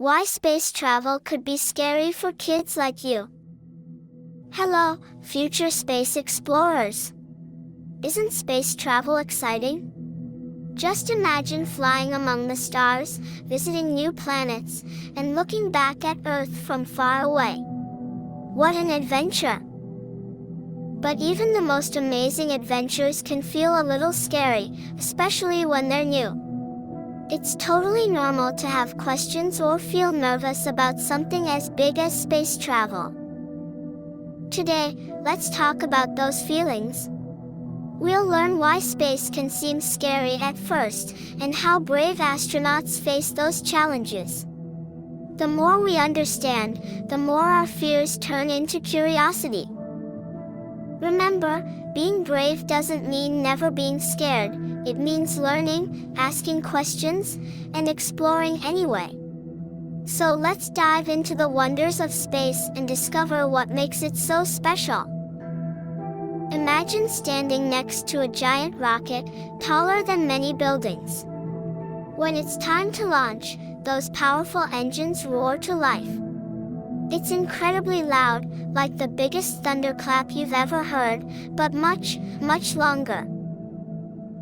Why space travel could be scary for kids like you. Hello, future space explorers. Isn't space travel exciting? Just imagine flying among the stars, visiting new planets, and looking back at Earth from far away. What an adventure! But even the most amazing adventures can feel a little scary, especially when they're new. It's totally normal to have questions or feel nervous about something as big as space travel. Today, let's talk about those feelings. We'll learn why space can seem scary at first, and how brave astronauts face those challenges. The more we understand, the more our fears turn into curiosity. Remember, being brave doesn't mean never being scared. It means learning, asking questions, and exploring anyway. So let's dive into the wonders of space and discover what makes it so special. Imagine standing next to a giant rocket, taller than many buildings. When it's time to launch, those powerful engines roar to life. It's incredibly loud, like the biggest thunderclap you've ever heard, but much, much longer.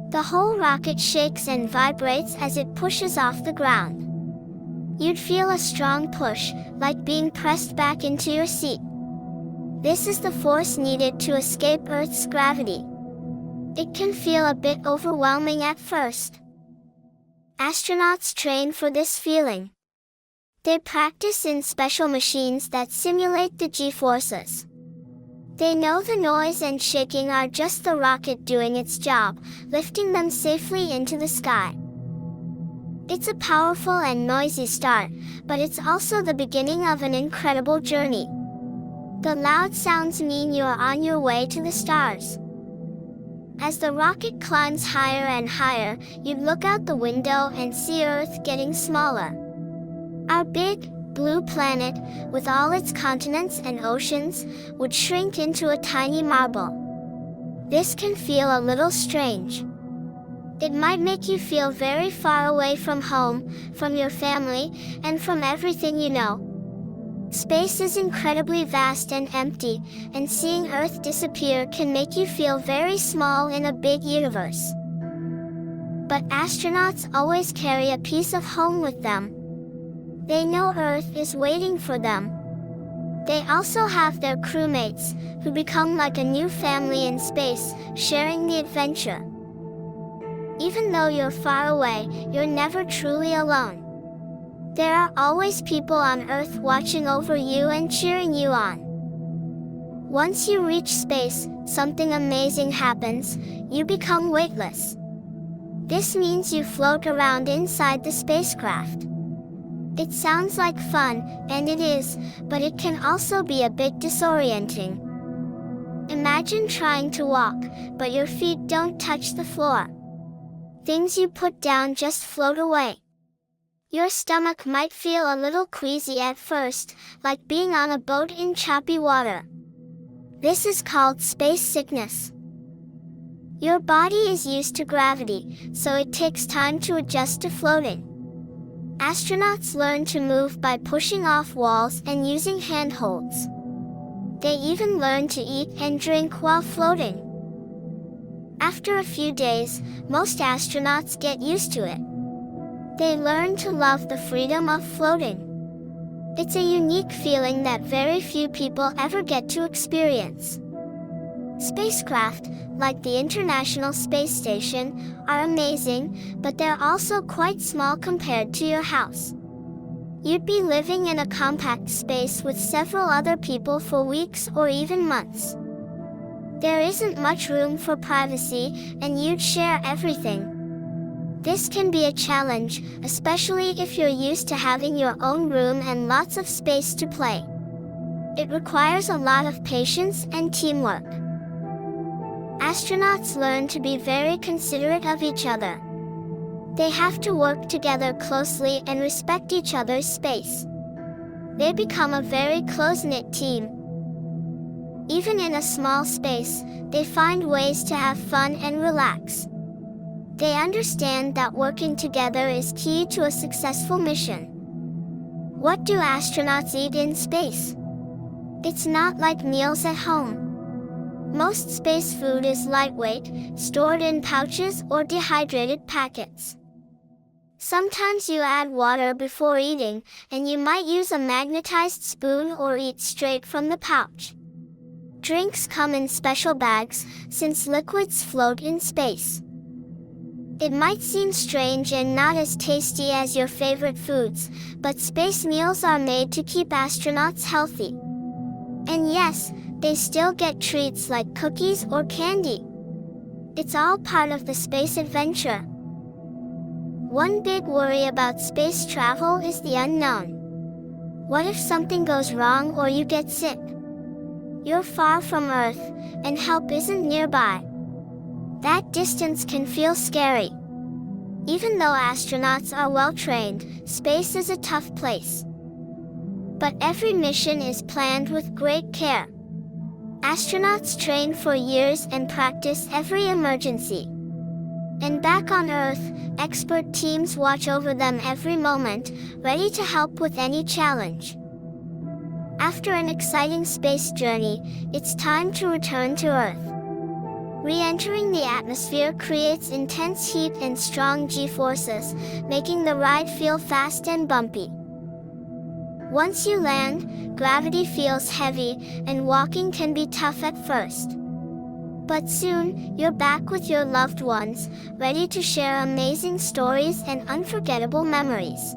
The whole rocket shakes and vibrates as it pushes off the ground. You'd feel a strong push, like being pressed back into your seat. This is the force needed to escape Earth's gravity. It can feel a bit overwhelming at first. Astronauts train for this feeling. They practice in special machines that simulate the G-forces. They know the noise and shaking are just the rocket doing its job, lifting them safely into the sky. It's a powerful and noisy start, but it's also the beginning of an incredible journey. The loud sounds mean you're on your way to the stars. As the rocket climbs higher and higher, you look out the window and see Earth getting smaller. Our big, blue planet, with all its continents and oceans, would shrink into a tiny marble. This can feel a little strange. It might make you feel very far away from home, from your family, and from everything you know. Space is incredibly vast and empty, and seeing Earth disappear can make you feel very small in a big universe. But astronauts always carry a piece of home with them. They know Earth is waiting for them. They also have their crewmates, who become like a new family in space, sharing the adventure. Even though you're far away, you're never truly alone. There are always people on Earth watching over you and cheering you on. Once you reach space, something amazing happens. You become weightless. This means you float around inside the spacecraft. It sounds like fun, and it is, but it can also be a bit disorienting. Imagine trying to walk, but your feet don't touch the floor. Things you put down just float away. Your stomach might feel a little queasy at first, like being on a boat in choppy water. This is called space sickness. Your body is used to gravity, so it takes time to adjust to floating. Astronauts learn to move by pushing off walls and using handholds. They even learn to eat and drink while floating. After a few days, most astronauts get used to it. They learn to love the freedom of floating. It's a unique feeling that very few people ever get to experience. Spacecraft, like the International Space Station, are amazing, but they're also quite small compared to your house. You'd be living in a compact space with several other people for weeks or even months. There isn't much room for privacy, and you'd share everything. This can be a challenge, especially if you're used to having your own room and lots of space to play. It requires a lot of patience and teamwork. Astronauts learn to be very considerate of each other. They have to work together closely and respect each other's space. They become a very close-knit team. Even in a small space, they find ways to have fun and relax. They understand that working together is key to a successful mission. What do astronauts eat in space? It's not like meals at home. Most space food is lightweight, stored in pouches or dehydrated packets. Sometimes you add water before eating, and you might use a magnetized spoon or eat straight from the pouch. Drinks come in special bags, since liquids float in space. It might seem strange and not as tasty as your favorite foods, but space meals are made to keep astronauts healthy. And yes, they still get treats like cookies or candy. It's all part of the space adventure. One big worry about space travel is the unknown. What if something goes wrong or you get sick? You're far from Earth, and help isn't nearby. That distance can feel scary. Even though astronauts are well trained, space is a tough place. But every mission is planned with great care. Astronauts train for years and practice every emergency. And back on Earth, expert teams watch over them every moment, ready to help with any challenge. After an exciting space journey, it's time to return to Earth. Re-entering the atmosphere creates intense heat and strong G-forces, making the ride feel fast and bumpy. Once you land, gravity feels heavy, and walking can be tough at first. But soon, you're back with your loved ones, ready to share amazing stories and unforgettable memories.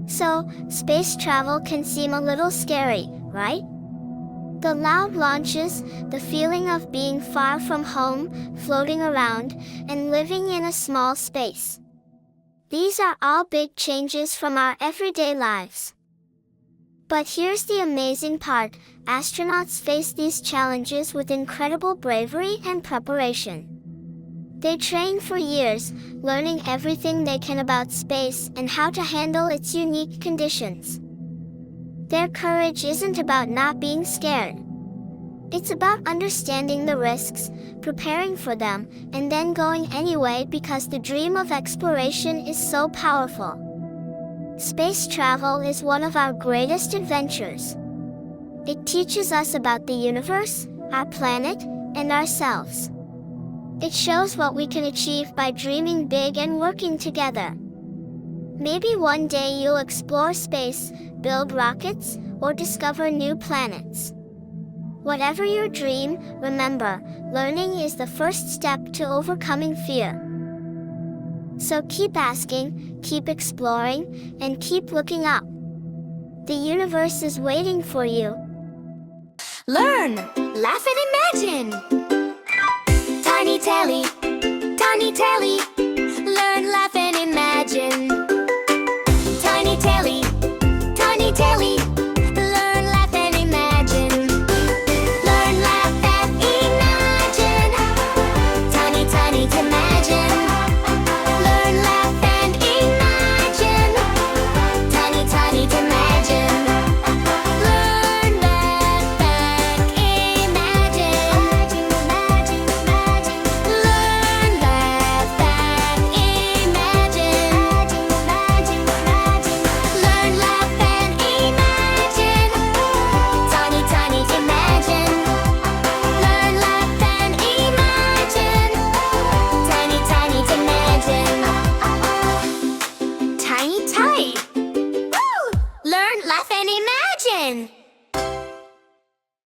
So, space travel can seem a little scary, right? The loud launches, the feeling of being far from home, floating around, and living in a small space. These are all big changes from our everyday lives. But here's the amazing part: astronauts face these challenges with incredible bravery and preparation. They train for years, learning everything they can about space and how to handle its unique conditions. Their courage isn't about not being scared. It's about understanding the risks, preparing for them, and then going anyway because the dream of exploration is so powerful. Space travel is one of our greatest adventures. It teaches us about the universe, our planet, and ourselves. It shows what we can achieve by dreaming big and working together. Maybe one day you'll explore space, build rockets, or discover new planets. Whatever your dream, remember, learning is the first step to overcoming fear. So keep asking, keep exploring, and keep looking up. The universe is waiting for you. Learn, laugh and imagine. TinyTelly, TinyTelly. Learn, laugh and imagine. TinyTelly, TinyTelly. Learn, laugh and imagine. Learn, laugh and imagine. Tiny, tiny to imagine. Learn, laugh and imagine. Tiny, tiny to imagine. Learn, laugh and imagine. Learn, laugh and imagine. Learn, laugh and imagine. Tiny, tiny to imagine. Learn, laugh and imagine. Tiny, tiny to imagine. TinyTelly. Woo! Learn, laugh and imagine.